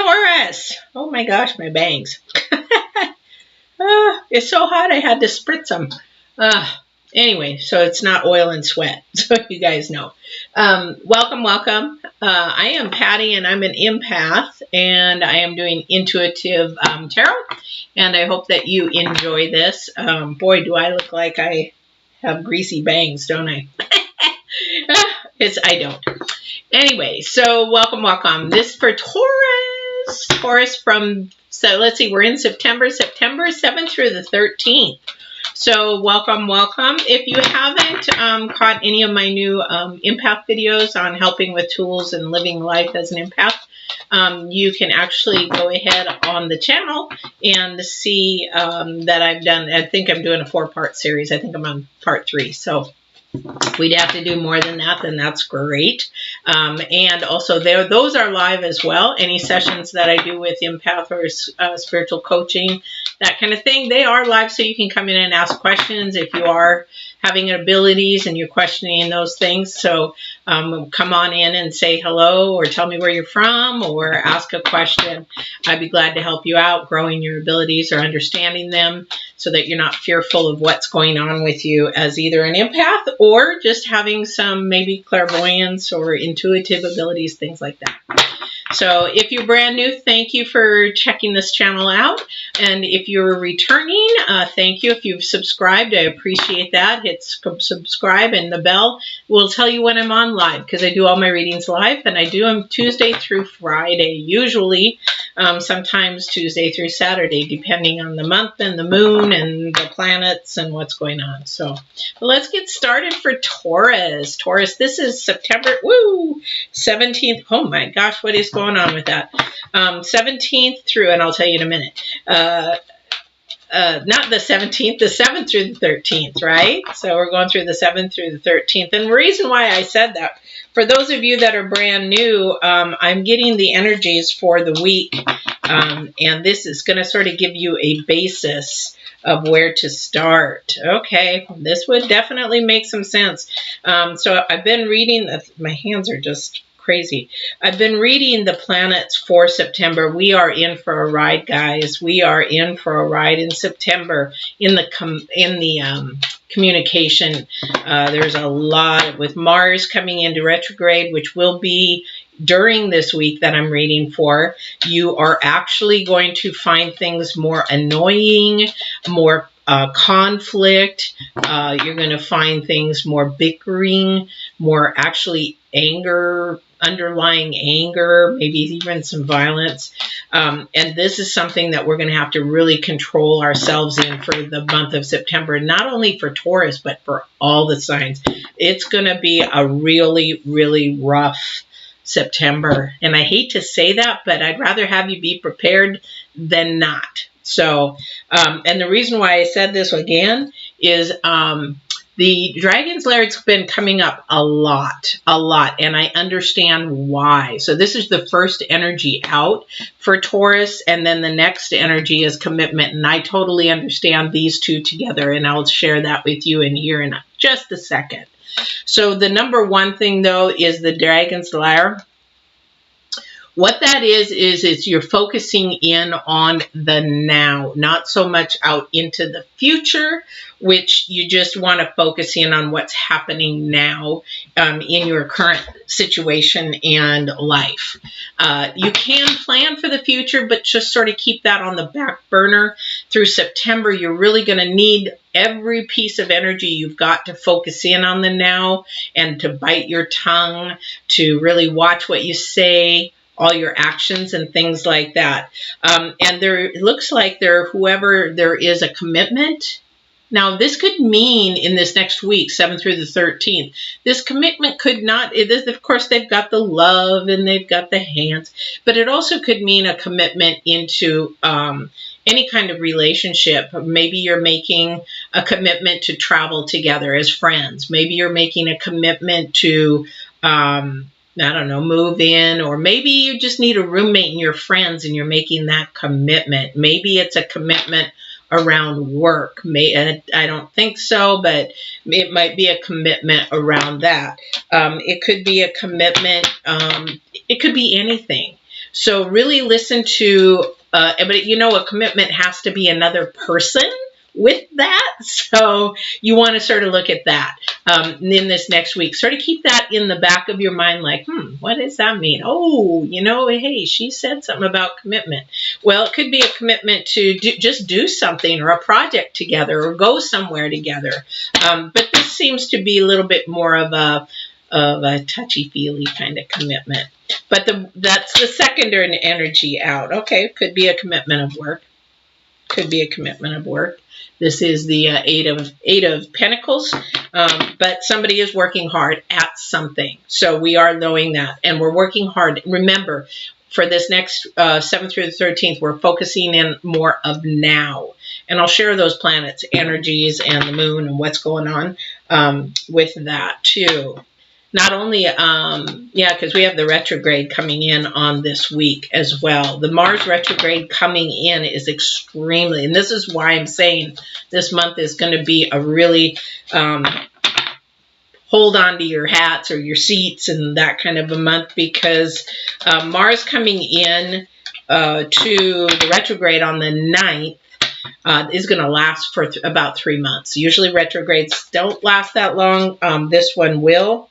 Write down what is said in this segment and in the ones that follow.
Taurus. Oh my gosh, my bangs. It's so hot I had to spritz them. Anyway, so it's not oil and sweat, so you guys know. Welcome, welcome. I am Patty, and I'm an empath, and I am doing intuitive tarot, and I hope that you enjoy this. Boy, do I look like I have greasy bangs, don't I? I don't. Anyway, so welcome, welcome. This for Taurus. Taurus from, so let's see, we're in September 7th through the 13th. So welcome, welcome. If you haven't caught any of my new empath videos on helping with tools and living life as an empath, you can actually go ahead on the channel and see that I've done, I think I'm doing a 4-part series. I think I'm on part 3. So we'd have to do more than that, then that's great. And also those are live as well. Any sessions that I do with empath or spiritual coaching, that kind of thing, they are live, so you can come in and ask questions if you are having abilities and you're questioning those things. So come on in and say hello, or tell me where you're from, or ask a question. I'd be glad to help you out growing your abilities or understanding them, so that you're not fearful of what's going on with you as either an empath or just having some maybe clairvoyance or intuitive abilities, things like that. So if you're brand new, thank you for checking this channel out. And if you're returning, thank you. If you've subscribed, I appreciate that. Hit subscribe, and the bell will tell you when I'm on live, because I do all my readings live, and I do them Tuesday through Friday, usually sometimes Tuesday through Saturday, depending on the month and the moon and the planets and what's going on. So let's get started for Taurus. Taurus, this is September 17th. Oh my gosh, what is going on with that? 17th through, and I'll tell you in a minute. Not the 17th, the 7th through the 13th, right? So we're going through the 7th through the 13th. And the reason why I said that, for those of you that are brand new, I'm getting the energies for the week. And this is going to sort of give you a basis of where to start. Okay, this would definitely make some sense. So I've been reading, my hands are just crazy. I've been reading the planets for September. We are in for a ride, guys. We are in for a ride in September in the communication. There's a lot with Mars coming into retrograde, which will be during this week that I'm reading for. You are actually going to find things more annoying, more conflict. You're going to find things more bickering, more actually anger, underlying anger, maybe even some violence. And this is something that we're going to have to really control ourselves in for the month of September, not only for Taurus, but for all the signs. It's going to be a really, really rough September. And I hate to say that, but I'd rather have you be prepared than not. So, and the reason why I said this again is the Dragon's Laird's been coming up a lot, and I understand why. So this is the first energy out for Taurus, and then the next energy is commitment, and I totally understand these two together, and I'll share that with you in here in just a second. So the number one thing, though, is the Dragon's Lair. What that is you're focusing in on the now, not so much out into the future, which you just want to focus in on what's happening now in your current situation and life. You can plan for the future, but just sort of keep that on the back burner. Through September, you're really going to need every piece of energy you've got to focus in on the now, and to bite your tongue, to really watch what you say, all your actions and things like that. And it looks like whoever there is a commitment. Now, this could mean in this next week, 7th through the 13th, this commitment could not, of course, they've got the love and they've got the hands, but it also could mean a commitment into any kind of relationship. Maybe you're making a commitment to travel together as friends. Maybe you're making a commitment to, I don't know, move in, or maybe you just need a roommate and your friends and you're making that commitment. Maybe it's a commitment around work. I don't think so, but it might be a commitment around that. It could be a commitment. It could be anything. So really listen to, but you know, a commitment has to be another person with that. So you want to sort of look at that in this next week. Sort of keep that in the back of your mind, like, what does that mean? Oh, you know, hey, she said something about commitment. Well, it could be a commitment to just do something or a project together or go somewhere together. But this seems to be a little bit more of a touchy-feely kind of commitment. But that's the secondary energy out. Okay, could be a commitment of work. Could be a commitment of work. This is the Eight of Pentacles, but somebody is working hard at something. So we are knowing that, and we're working hard. Remember, for this next 7th through the 13th, we're focusing in more of now. And I'll share those planets, energies, and the moon, and what's going on with that too. Not only, because we have the retrograde coming in on this week as well. The Mars retrograde coming in is extremely, and this is why I'm saying this month is going to be a really hold on to your hats or your seats and that kind of a month, because Mars coming in to the retrograde on the 9th is going to last for about 3 months. Usually retrogrades don't last that long. This one will.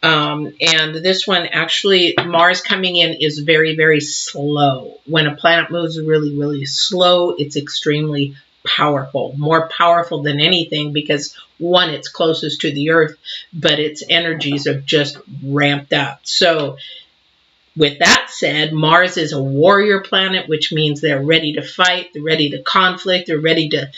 And this one, actually, Mars coming in is very, very slow. When a planet moves really, really slow, it's extremely powerful, more powerful than anything, because one, it's closest to the Earth, but its energies are just ramped up. So with that said, Mars is a warrior planet, which means they're ready to fight, they're ready to conflict, they're ready to,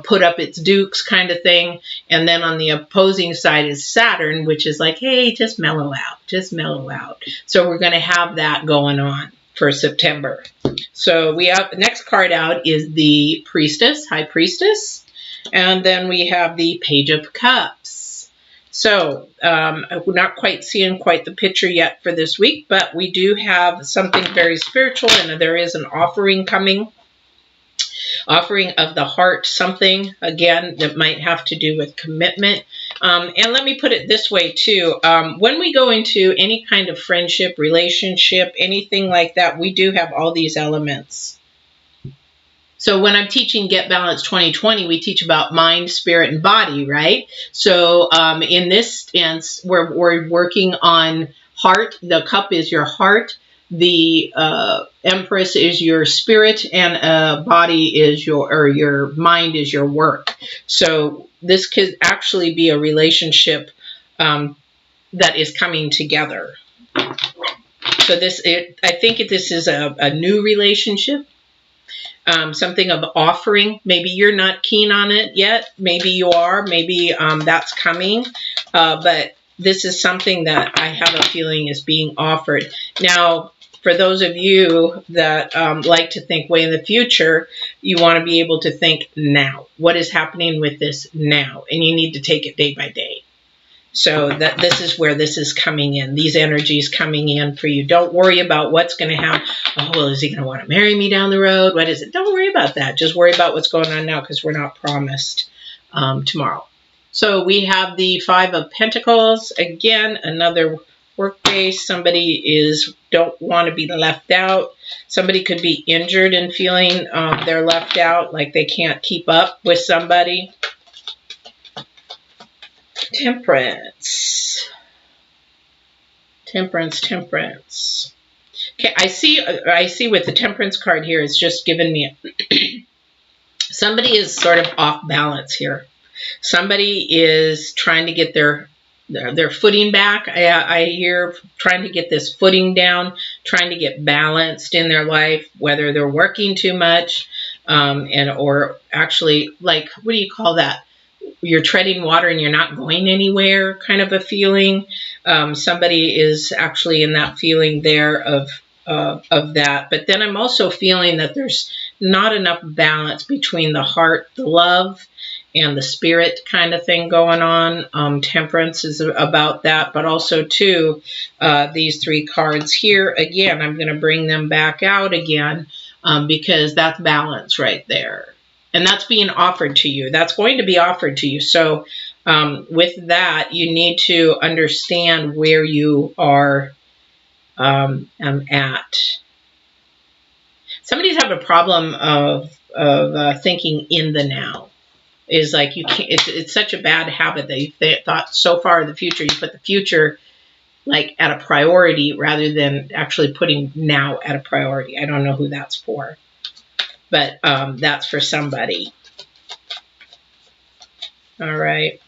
put up its dukes kind of thing. And then on the opposing side is Saturn, which is like, hey, just mellow out, just mellow out. So we're going to have that going on for September. So we have the next card out is the Priestess, High Priestess, and then we have the Page of Cups. So we're not quite seeing quite the picture yet for this week, but we do have something very spiritual, and there is an offering coming. Offering of the heart, something, again, that might have to do with commitment. And let me put it this way, too. When we go into any kind of friendship, relationship, anything like that, we do have all these elements. So when I'm teaching Get Balanced 2020, we teach about mind, spirit, and body, right? So in this instance, we're working on heart. The cup is your heart. The Empress is your spirit, and body is your mind is your work. So this could actually be a relationship that is coming together. So I think this is a new relationship. Something of offering. Maybe you're not keen on it yet. Maybe you are. Maybe that's coming. But this is something that I have a feeling is being offered. Now, for those of you that like to think way in the future, you want to be able to think now. What is happening with this now? And you need to take it day by day. So that this is where this is coming in. These energies coming in for you. Don't worry about what's going to happen. Oh, well, is he going to want to marry me down the road? What is it? Don't worry about that. Just worry about what's going on now, because we're not promised tomorrow. So we have the Five of Pentacles. Again, another workday. Somebody don't want to be left out. Somebody could be injured and feeling they're left out, like they can't keep up with somebody. Temperance. Temperance. Okay, I see with the Temperance card here, it's just given me somebody is sort of off balance here. Somebody is trying to get their footing back. I hear trying to get this footing down, trying to get balanced in their life, whether they're working too much or actually, like, what do you call that? You're treading water and you're not going anywhere kind of a feeling. Somebody is actually in that feeling there of that. But then I'm also feeling that there's not enough balance between the heart, the love, and the spirit kind of thing going on. Temperance is about that, but also too, these three cards here, again, I'm going to bring them back out again because that's balance right there. And that's being offered to you. That's going to be offered to you. So with that, you need to understand where you are at. Somebody's have a problem of thinking in the now. Is like you can't. It's such a bad habit that you thought so far in the future. You put the future like at a priority rather than actually putting now at a priority. I don't know who that's for, but that's for somebody. All right.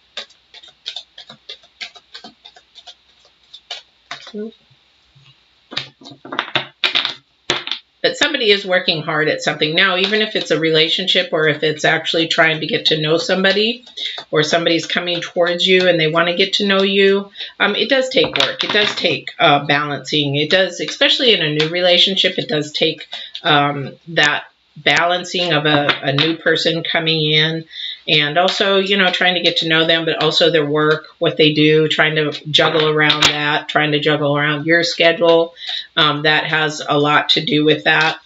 But somebody is working hard at something now, even if it's a relationship or if it's actually trying to get to know somebody, or somebody's coming towards you and they want to get to know you. It does take work. It does take balancing. It does, especially in a new relationship, it does take that balancing of a new person coming in, and also, you know, trying to get to know them, but also their work, what they do, trying to juggle around that, trying to juggle around your schedule. That has a lot to do with that.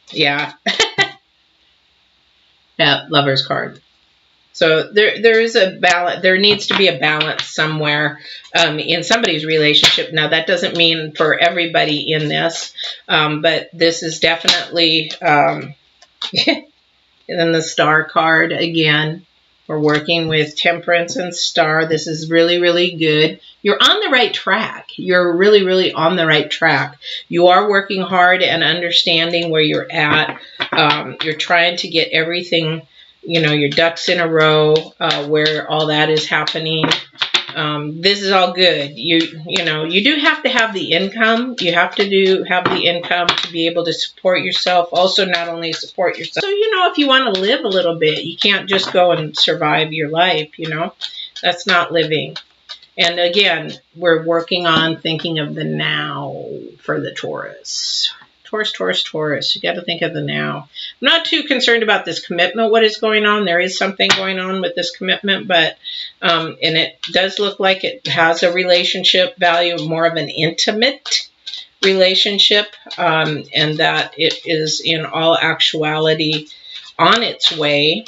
Yeah. Yeah, Lover's card. So there is a balance. There needs to be a balance somewhere in somebody's relationship. Now, that doesn't mean for everybody in this, but this is definitely, and then the Star card again. We're working with Temperance and Star. This is really, really good. You're on the right track. You're really, really on the right track. You are working hard and understanding where you're at. You're trying to get everything, you know, your ducks in a row, where all that is happening. This is all good. You know, you do have to have the income. You have to have the income to be able to support yourself. Also, not only support yourself. So, you know, if you want to live a little bit, you can't just go and survive your life, you know. That's not living. And again, we're working on thinking of the now for the Taurus. Taurus. You got to think of the now. I'm not too concerned about this commitment, what is going on. There is something going on with this commitment, but, and it does look like it has a relationship value, more of an intimate relationship, and that it is in all actuality on its way.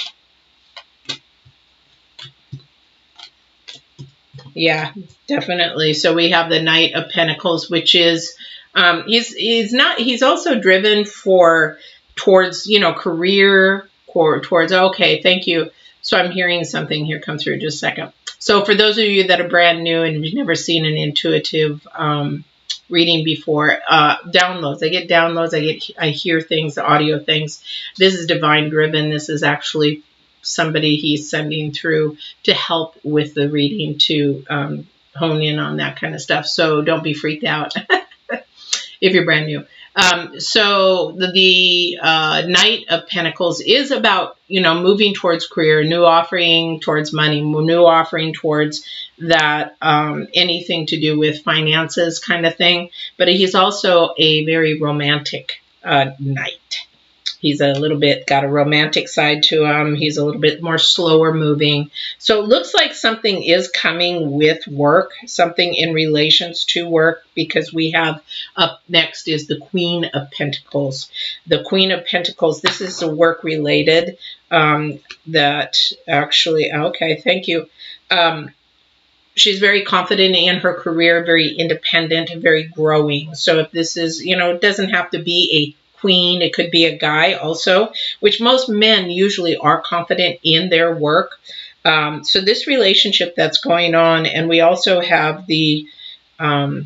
Yeah, definitely. So we have the Knight of Pentacles, which is, he's also driven towards, you know, career, towards, okay, thank you. So I'm hearing something here come through, just a second. So for those of you that are brand new and you've never seen an intuitive reading before, downloads. I get downloads. I hear things, audio things. This is divine driven. This is actually somebody he's sending through to help with the reading, to hone in on that kind of stuff. So don't be freaked out if you're brand new. So the Knight of Pentacles is about, you know, moving towards career, new offering towards money, new offering towards that, anything to do with finances kind of thing. But he's also a very romantic knight. He's a little bit got a romantic side to him. He's a little bit more slower moving. So it looks like something is coming with work, something in relations to work, because we have up next is the Queen of Pentacles. The Queen of Pentacles, this is the work related, that actually, okay, thank you. She's very confident in her career, very independent, very growing. So if this is, you know, it doesn't have to be a queen. It could be a guy also, which most men usually are confident in their work. So this relationship that's going on, and we also have the, oh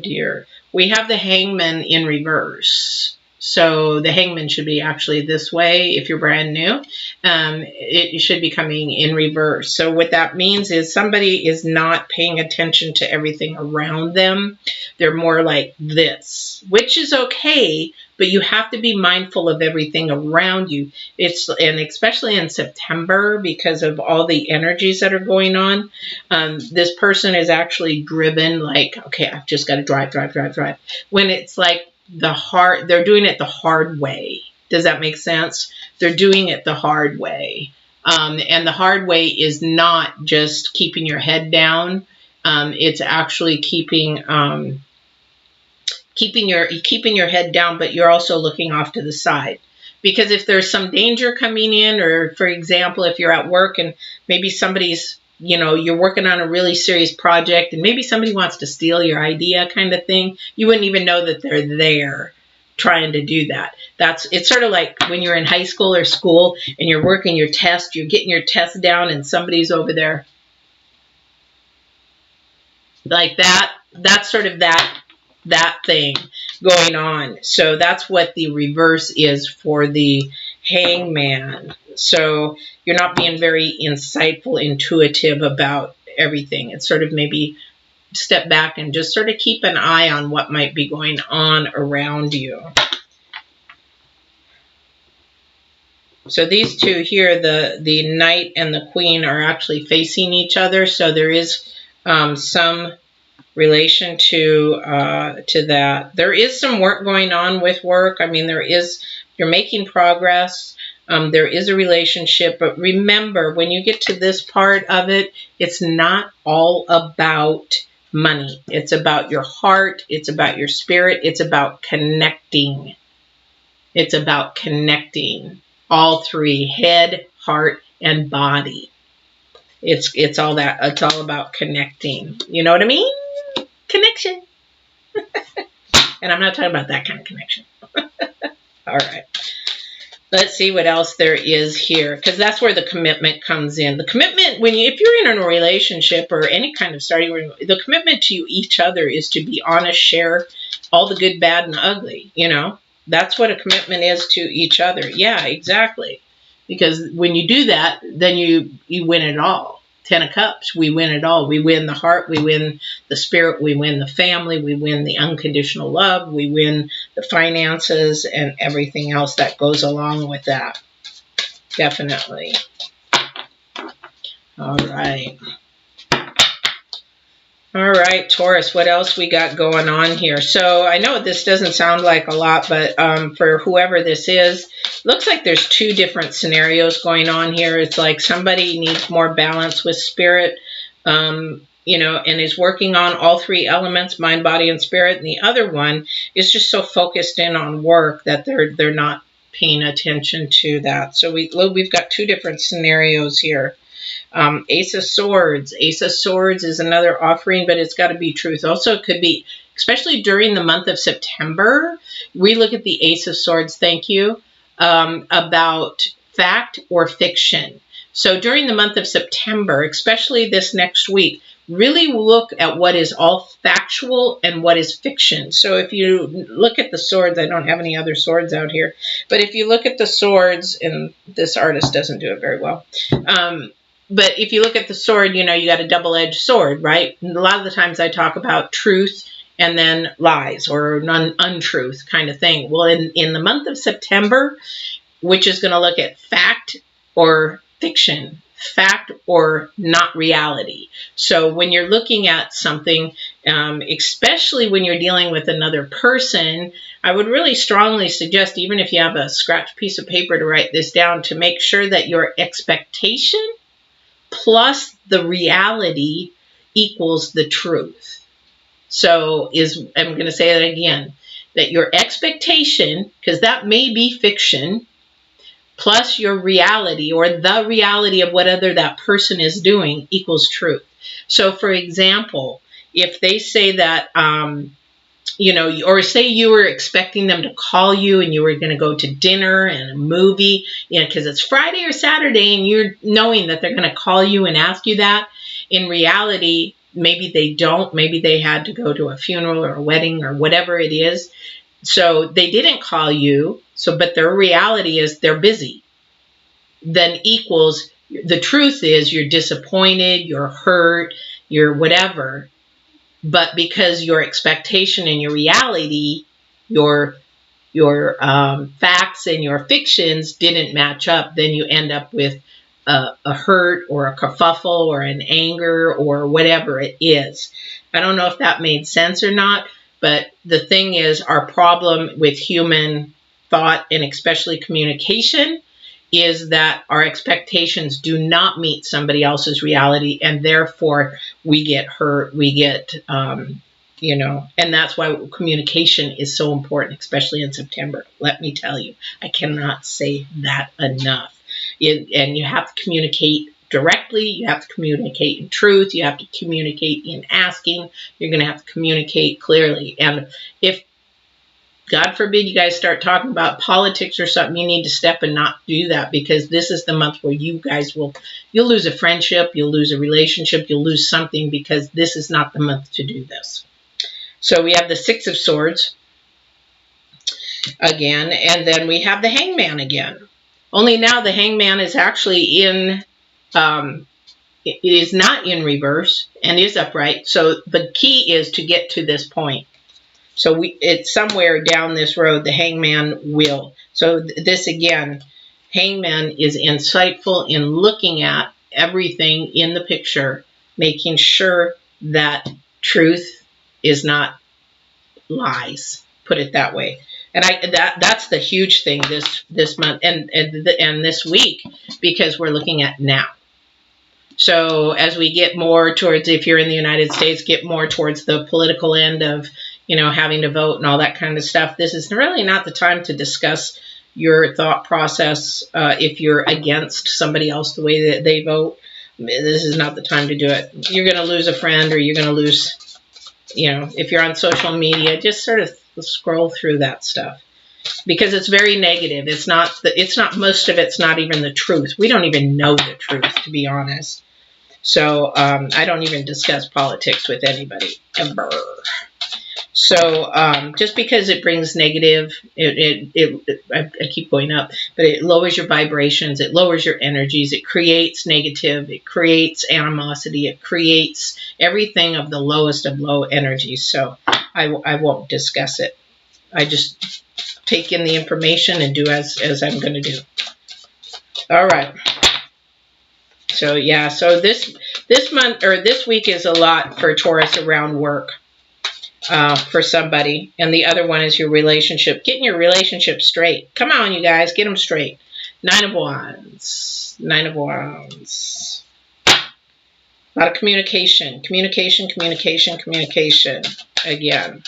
dear, we have the Hangman in reverse. So the Hangman should be actually this way if you're brand new. It should be coming in reverse. So what that means is somebody is not paying attention to everything around them. They're more like this, which is okay, but you have to be mindful of everything around you. And especially in September, because of all the energies that are going on, this person is actually driven like, okay, I've just got to drive. When it's like, they're doing it the hard way. Does that make sense? They're doing it the hard way. And the hard way is not just keeping your head down. It's actually keeping your head down, but you're also looking off to the side. Because if there's some danger coming in, or for example, if you're at work and maybe somebody's you know, you're working on a really serious project and maybe somebody wants to steal your idea kind of thing. You wouldn't even know that they're there trying to do that. It's sort of like when you're in high school or school and you're working your test, you're getting your test down and somebody's over there like that. That's sort of that thing going on. So that's what the reverse is for the Hangman. So you're not being very insightful, intuitive about everything. It's sort of maybe step back and just sort of keep an eye on what might be going on around you. So these two here, the Knight and the Queen, are actually facing each other. So there is some relation to that. There is some work going on with work. I mean, you're making progress. There is a relationship, but remember, when you get to this part of it, it's not all about money. It's about your heart. It's about your spirit. It's about connecting. It's about connecting. All three: head, heart, and body. It's all that. It's all about connecting. You know what I mean? Connection. And I'm not talking about that kind of connection. All right. Let's see what else there is here, because that's where the commitment comes in. The commitment, if you're in a relationship or any kind of starting, the commitment to each other is to be honest, share all the good, bad, and ugly. You know, that's what a commitment is to each other. Yeah, exactly. Because when you do that, then you win it all. 10 of Cups, we win it all. We win the heart, we win the spirit, we win the family, we win the unconditional love, we win the finances and everything else that goes along with that. Definitely. All right. All right, Taurus, what else we got going on here? So I know this doesn't sound like a lot, but for whoever this is, looks like there's two different scenarios going on here. It's like somebody needs more balance with spirit, you know, and is working on all three elements, mind, body, and spirit. And the other one is just so focused in on work that they're not paying attention to that. So we've got two different scenarios here. Ace of Swords. Ace of Swords is another offering, but it's got to be truth. Also, it could be, especially during the month of September, we look at the Ace of Swords, thank you, about fact or fiction. So during the month of September, especially this next week, really look at what is all factual and what is fiction. So if you look at the swords, I don't have any other swords out here, but if you look at the swords, and this artist doesn't do it very well, but if you look at the sword, you know, you got a double-edged sword, right? And a lot of the times I talk about truth and then lies or untruth kind of thing. Well, in the month of September, which is going to look at fact or fiction, fact or not reality. So when you're looking at something, especially when you're dealing with another person, I would really strongly suggest, even if you have a scratch piece of paper to write this down, to make sure that your expectation plus the reality equals the truth. So I'm going to say that again, that your expectation, because that may be fiction, plus your reality or the reality of whatever that person is doing equals truth. So for example, if they say that, you know, or say you were expecting them to call you and you were going to go to dinner and a movie, you know, because it's Friday or Saturday and you're knowing that they're going to call you and ask you that. In reality, maybe they don't. Maybe they had to go to a funeral or a wedding or whatever it is. So they didn't call you. But their reality is they're busy. Then equals the truth is you're disappointed, you're hurt, you're whatever. But because your expectation and your reality, your facts and your fictions didn't match up, then you end up with a hurt or a kerfuffle or an anger or whatever it is. I don't know if that made sense or not, but the thing is, our problem with human thought and especially communication is that our expectations do not meet somebody else's reality, and therefore we get hurt, we get, you know, and that's why communication is so important, especially in September. Let me tell you, I cannot say that enough. And you have to communicate directly. You have to communicate in truth. You have to communicate in asking. You're going to have to communicate clearly. And if, God forbid, you guys start talking about politics or something, you need to step and not do that, because this is the month where you guys you'll lose a friendship, you'll lose a relationship, you'll lose something, because this is not the month to do this. So we have the Six of Swords again, and then we have the Hangman again. Only now the Hangman is actually in, it is not in reverse and is upright. So the key is to get to this point. So it's somewhere down this road, the Hangman will. So this again, Hangman is insightful in looking at everything in the picture, making sure that truth is not lies. Put it that way. And that's the huge thing this month and this week, because we're looking at now. So as we get more towards, if you're in the United States, get more towards the political end of, having to vote and all that kind of stuff, this is really not the time to discuss your thought process. If you're against somebody else the way that they vote, this is not the time to do it. You're going to lose a friend, or you're going to lose, if you're on social media, just sort of scroll through that stuff, because it's very negative. It's not most of it's not even the truth. We don't even know the truth, to be honest. So I don't even discuss politics with anybody ever. So just because it brings negative, I keep going up, but it lowers your vibrations, it lowers your energies, it creates negative, it creates animosity, it creates everything of the lowest of low energies. So I won't discuss it. I just take in the information and do as I'm going to do. All right. So yeah, so this month, or this week, is a lot for Taurus around work. For somebody, and the other one is your relationship. Getting your relationship straight. Come on, you guys, get them straight. Nine of Wands. Nine of Wands. A lot of communication. Communication again.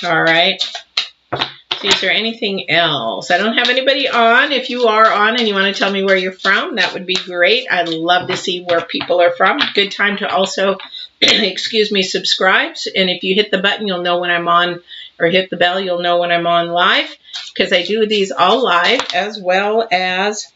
All right. See, is there anything else? I don't have anybody on. If you are on and you want to tell me where you're from, that would be great. I'd love to see where people are from. Good time to also excuse me, subscribe. And if you hit the button, you'll know when I'm on, or hit the bell, you'll know when I'm on live, because I do these all live, as well as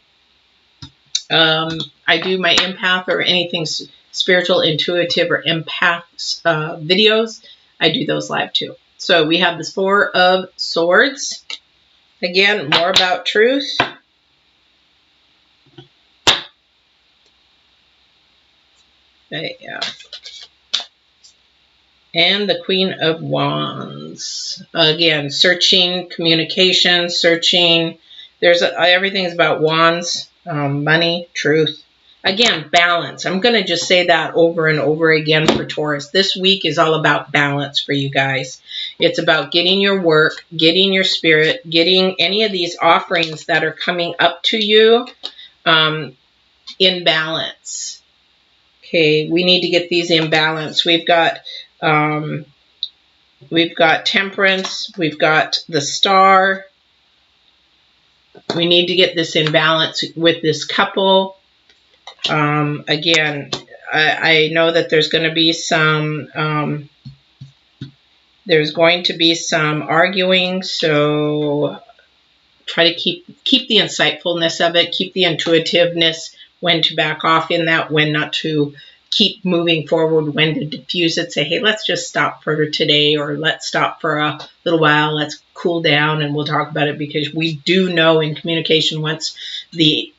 I do my empath or anything spiritual, intuitive, or empath videos. I do those live too. So we have the Four of Swords. Again, more about truth. Okay, yeah. And the Queen of Wands. Again, searching, communication, searching. Everything's about wands, money, truth. Again, balance. I'm going to just say that over and over again for Taurus. This week is all about balance for you guys. It's about getting your work, getting your spirit, getting any of these offerings that are coming up to you in balance. Okay, we need to get these in balance. We've got Temperance, we've got the Star. We need to get this in balance with this couple. Again, I know that there's going to be some arguing, so try to keep the insightfulness of it, keep the intuitiveness, when to back off in that, when not to keep moving forward, when to diffuse it, say, hey, let's just stop for today, or let's stop for a little while, let's cool down and we'll talk about it, because we do know in communication, once the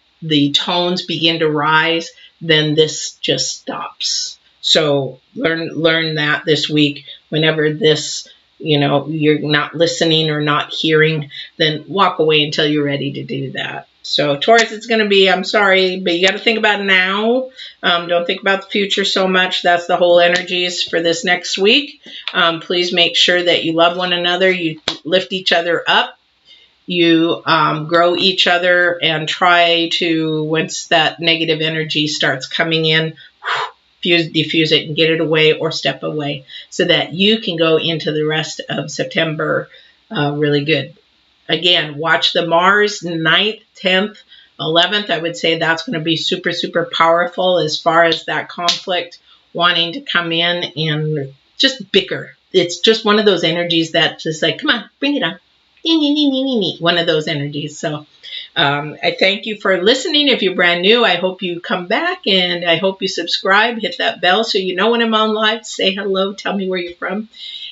tones begin to rise, then this just stops. So learn that this week. Whenever this, you're not listening or not hearing, then walk away until you're ready to do that. So Taurus, it's going to be, I'm sorry, but you got to think about now. Don't think about the future so much. That's the whole energies for this next week. Please make sure that you love one another. You lift each other up. You grow each other, and try to, once that negative energy starts coming in, diffuse it and get it away, or step away, so that you can go into the rest of September really good. Again, watch the Mars 9th, 10th 11th, I would say that's going to be super, super powerful as far as that conflict wanting to come in and just bicker. It's just one of those energies that just like, come on, bring it on. One of those energies. So I thank you for listening. If you're brand new, I hope you come back, and I hope you subscribe, hit that bell so you know when I'm on live. Say hello, tell me where you're from,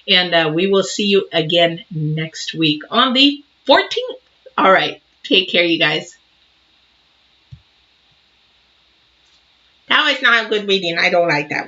and we will see you again next week on the 14th. All right, take care, you guys. That was not a good reading. I don't like that.